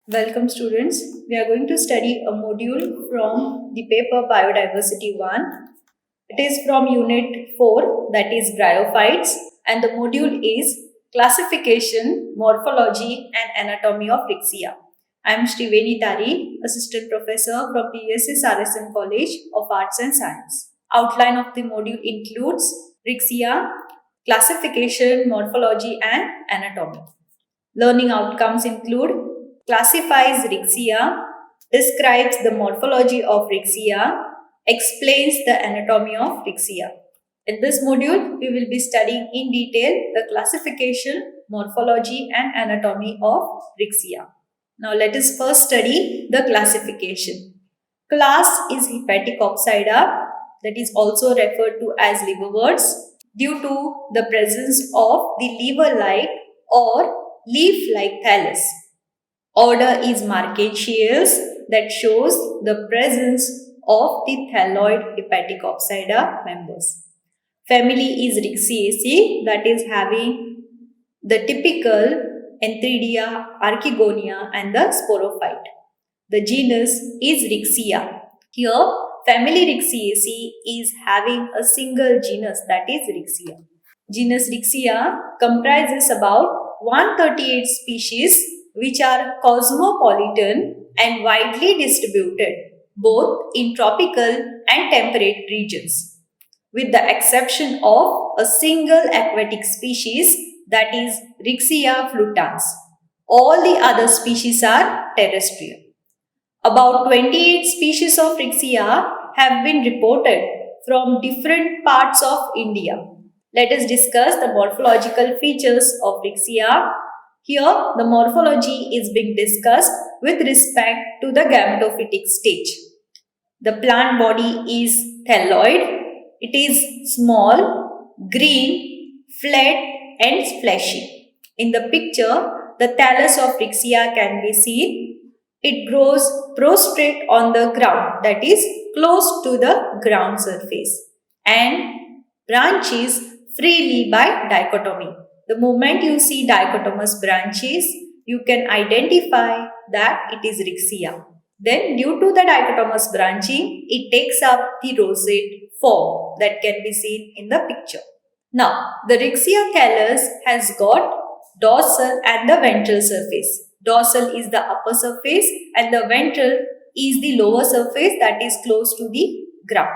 Welcome students. We are going to study a module from the paper Biodiversity 1. It is from unit 4, that is Bryophytes, and the module is Classification, Morphology and Anatomy of Rixia. I am Sriveni Tari, Assistant Professor from PSC Saracen College of Arts and Science. Outline of the module includes Rixia, classification, morphology and anatomy. Learning outcomes include classifies Rixia, describes the morphology of Rixia, explains the anatomy of Rixia. In this module, we will be studying in detail the classification, morphology and anatomy of Rixia. Now let us first study the classification. Class is Hepaticopsida, that is also referred to as liverworts, due to the presence of the liver-like or leaf-like thallus. Order is Marcaceous, that shows the presence of the thalloid Hepaticopsida members. Family is Rixiaceae, that is having the typical Enthridia, Archegonia and the sporophyte. The genus is Rixia. Here, family Rixiaceae is having a single genus, that is Rixia. Genus Rixia comprises about 138 species which are cosmopolitan and widely distributed both in tropical and temperate regions, with the exception of a single aquatic species, that is Rixia flutans. All the other species are terrestrial. About 28 species of Rixia have been reported from different parts of India. Let us discuss the morphological features of Rixia. Here, the morphology is being discussed with respect to the gametophytic stage. The plant body is thalloid. It is small, green, flat and fleshy. In the picture, the thallus of Rixia can be seen. It grows prostrate on the ground, that is close to the ground surface, and branches freely by dichotomy. The moment you see dichotomous branches, you can identify that it is Rixia. Then, due to the dichotomous branching, it takes up the rosette form that can be seen in the picture. Now, the Rixia thallus has got dorsal and the ventral surface. Dorsal is the upper surface and the ventral is the lower surface, that is close to the ground.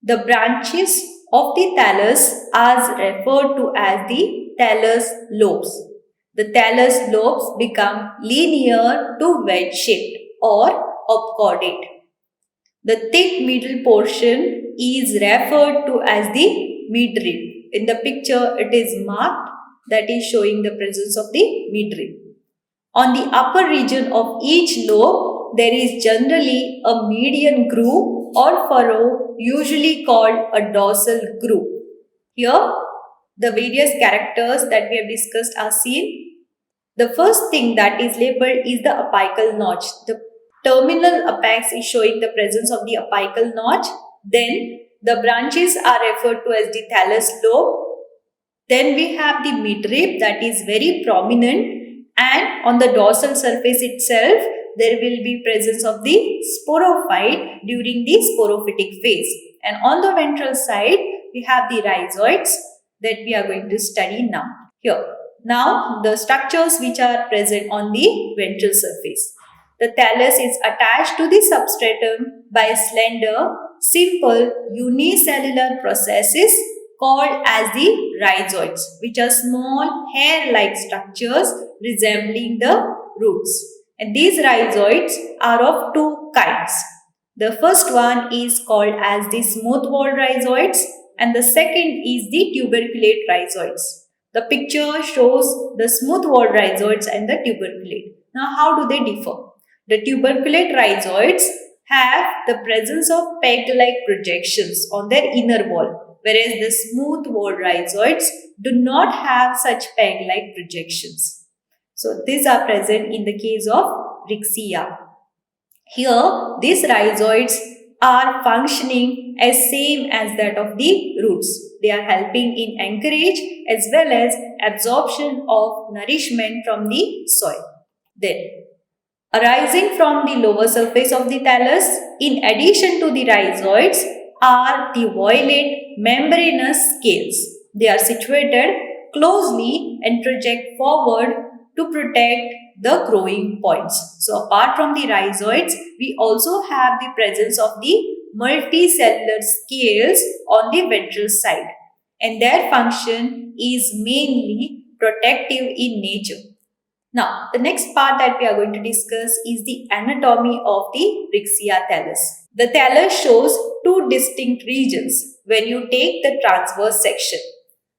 The branches of the thallus are referred to as the thallus lobes. The thallus lobes become linear to wedge-shaped or obcordate. The thick middle portion is referred to as the midrib. In the picture, it is marked, that is showing the presence of the midrib. On the upper region of each lobe, there is generally a median groove or furrow, usually called a dorsal groove. Here, the various characters that we have discussed are seen. The first thing that is labeled is the apical notch. The terminal apex is showing the presence of the apical notch. Then, the branches are referred to as the thallus lobe. Then we have the midrib, that is very prominent, and on the dorsal surface itself, there will be presence of the sporophyte during the sporophytic phase. And on the ventral side, we have the rhizoids that we are going to study now. Here, now the structures which are present on the ventral surface. The thallus is attached to the substratum by slender, simple unicellular processes called as the rhizoids, which are small hair-like structures resembling the roots. And these rhizoids are of two kinds. The first one is called as the smooth-walled rhizoids and the second is the tuberculate rhizoids. The picture shows the smooth-walled rhizoids and the tuberculate. Now, how do they differ? The tuberculate rhizoids have the presence of peg-like projections on their inner wall, whereas the smooth-walled rhizoids do not have such peg-like projections. So, these are present in the case of Rixia. Here, these rhizoids are functioning as same as that of the roots. They are helping in anchorage as well as absorption of nourishment from the soil. Then, Arising from the lower surface of the thallus, in addition to the rhizoids, are the violet membranous scales. They are situated closely and project forward to protect the growing points. So apart from the rhizoids, we also have the presence of the multicellular scales on the ventral side, and their function is mainly protective in nature. Now, the next part that we are going to discuss is the anatomy of the Rixia thallus. The thallus shows two distinct regions when you take the transverse section.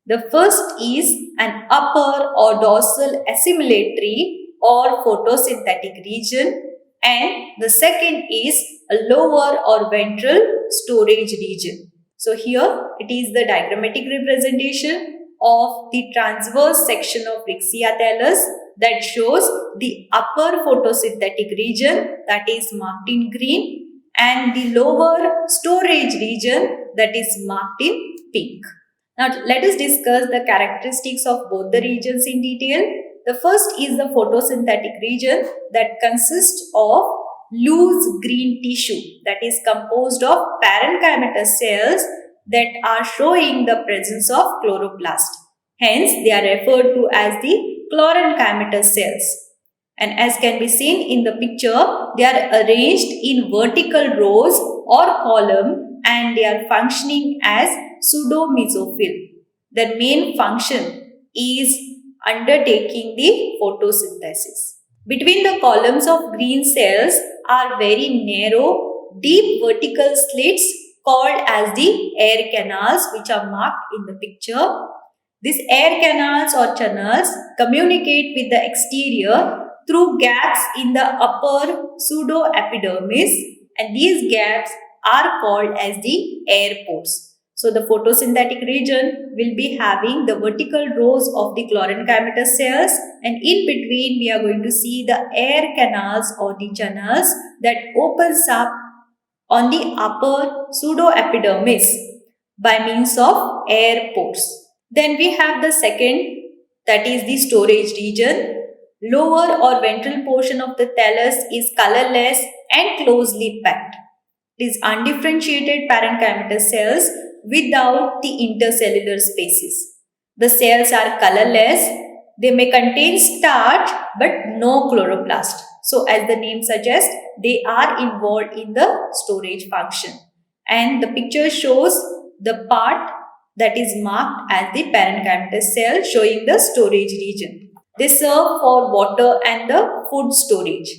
The first is an upper or dorsal assimilatory or photosynthetic region, and the second is a lower or ventral storage region. So here it is the diagrammatic representation of the transverse section of Rixia thallus that shows the upper photosynthetic region that is marked in green and the lower storage region that is marked in pink. Now let us discuss the characteristics of both the regions in detail. The first is the photosynthetic region that consists of loose green tissue that is composed of parenchymatous cells that are showing the presence of chloroplast. Hence, they are referred to as the chlorenchymatous cells. And as can be seen in the picture, they are arranged in vertical rows or column and they are functioning as pseudo-mesophyll. Their main function is undertaking the photosynthesis. Between the columns of green cells are very narrow, deep vertical slits called as the air canals, which are marked in the picture. These air canals or channels communicate with the exterior through gaps in the upper pseudoepidermis, and these gaps are called as the air pores. So the photosynthetic region will be having the vertical rows of the chlorenchymatous cells, and in between we are going to see the air canals or the channels that opens up on the upper pseudoepidermis by means of air pores. Then we have the second, that is the storage region. Lower or ventral portion of the thallus is colorless and closely packed. It is undifferentiated parenchymatous cells without the intercellular spaces. The cells are colorless. They may contain starch but no chloroplast. So as the name suggests, they are involved in the storage function. And the picture shows the part that is marked as the parenchymatous cell showing the storage region. They serve for water and the food storage.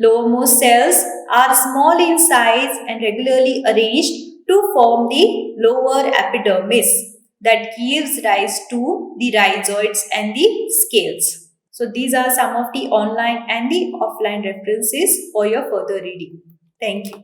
Lowermost cells are small in size and regularly arranged to form the lower epidermis that gives rise to the rhizoids and the scales. So these are some of the online and the offline references for your further reading. Thank you.